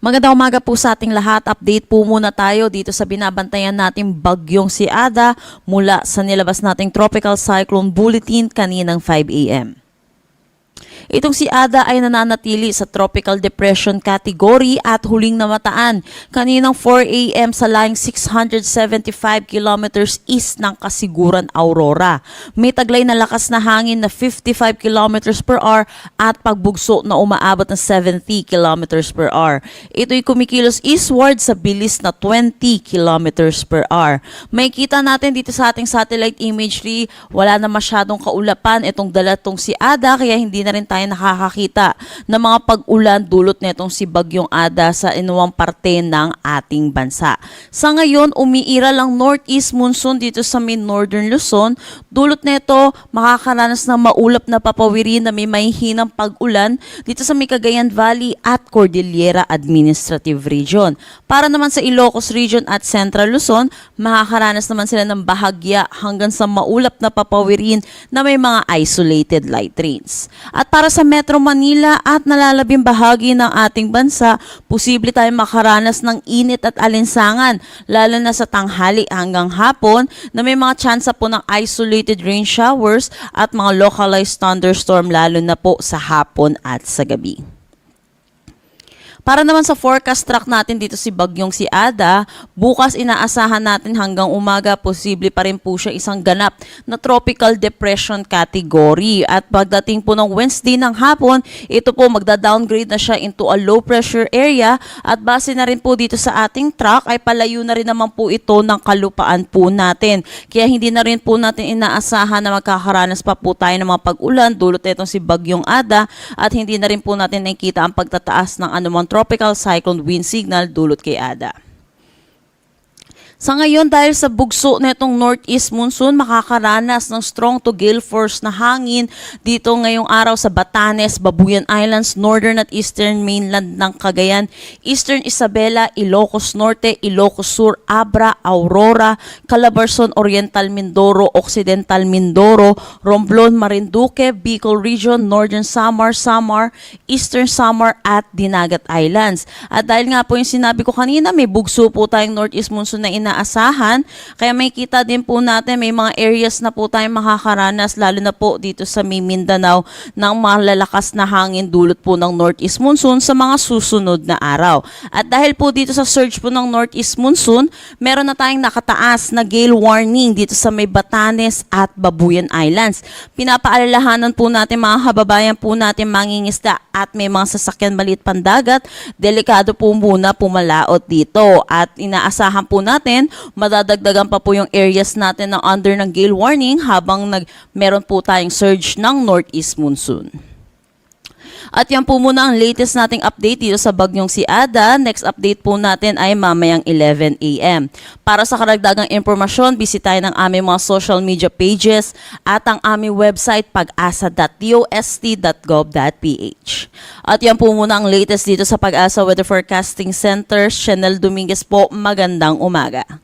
Magandang umaga po sa ating lahat. Update po muna tayo dito sa binabantayan nating bagyong si Ada mula sa nilabas nating Tropical Cyclone Bulletin kaninang 5 a.m. Itong si Ada ay nananatili sa Tropical Depression category at huling namataan kaninang 4 a.m. sa layong 675 kilometers east ng Kasiguran, Aurora. May taglay na lakas na hangin na 55 kilometers per hour at pagbugso na umaabot ng 70 kilometers per hour. Ito'y kumikilos eastward sa bilis na 20 kilometers per hour. May kita natin dito sa ating satellite imagery, wala na masyadong kaulapan itong dalatong si Ada kaya hindi na rin tayo nakakakita ng mga pag-ulan dulot netong si Bagyong Ada sa inuwang parte ng ating bansa. Sa ngayon, umiiral ang northeast monsoon dito sa may northern Luzon. Dulot neto, makakaranas ng maulap na papawirin na may mahihinang pag-ulan dito sa may Cagayan Valley at Cordillera Administrative Region. Para naman sa Ilocos Region at Central Luzon, makakaranas naman sila ng bahagya hanggang sa maulap na papawirin na may mga isolated light rains. At para sa Metro Manila at nalalabing bahagi ng ating bansa, posible tayong makaranas ng init at alinsangan, lalo na sa tanghali hanggang hapon na may mga tsansa po ng isolated rain showers at mga localized thunderstorm lalo na po sa hapon at sa gabi. Para naman sa forecast track natin dito si Bagyong si Ada, bukas inaasahan natin hanggang umaga posible pa rin po siya isang ganap na tropical depression category. At pagdating po ng Wednesday ng hapon, ito po magda-downgrade na siya into a low pressure area at base na rin po dito sa ating track ay palayo na rin naman po ito ng kalupaan po natin. Kaya hindi na rin po natin inaasahan na magkakaranas pa po tayo ng mga pag-ulan dulot itong si Bagyong Ada at hindi na rin po natin nakikita ang pagtataas ng anumang tropical cyclone wind signal dulot kay Ada. Sa ngayon, dahil sa bugso netong northeast monsoon, makakaranas ng strong to gale force na hangin dito ngayong araw sa Batanes, Babuyan Islands, northern at eastern mainland ng Cagayan, eastern Isabela, Ilocos Norte, Ilocos Sur, Abra, Aurora, Calabarzon, Oriental Mindoro, Occidental Mindoro, Romblon, Marinduque, Bicol Region, northern Samar, eastern Samar at Dinagat Islands. At dahil nga po yung sinabi ko kanina, may bugso po tayong northeast monsoon na inaasahan, kaya may kita din po natin may mga areas na po tayong makakaranas lalo na po dito sa may Mindanao ng malalakas na hangin dulot po ng northeast monsoon sa mga susunod na araw. At dahil po dito sa surge po ng northeast monsoon, meron na tayong nakataas na gale warning dito sa may Batanes at Babuyan Islands. Pinapaalalahanan po natin mga kababayan po natin mangingisda at may mga sasakyan maliit pandagat, delikado po muna pumalaot dito at inaasahan po natin madadagdagan pa po yung areas natin na under ng gale warning habang meron po tayong surge ng northeast monsoon. At yan po muna ang latest nating update dito sa Bagyong si Ada. Next update po natin ay mamayang 11 a.m. Para sa karagdagang impormasyon, bisitahin ang aming mga social media pages at ang aming website pag-asa.dost.gov.ph. At yan po muna ang latest dito sa Pag-asa Weather Forecasting Center. Chanel Dominguez po, magandang umaga.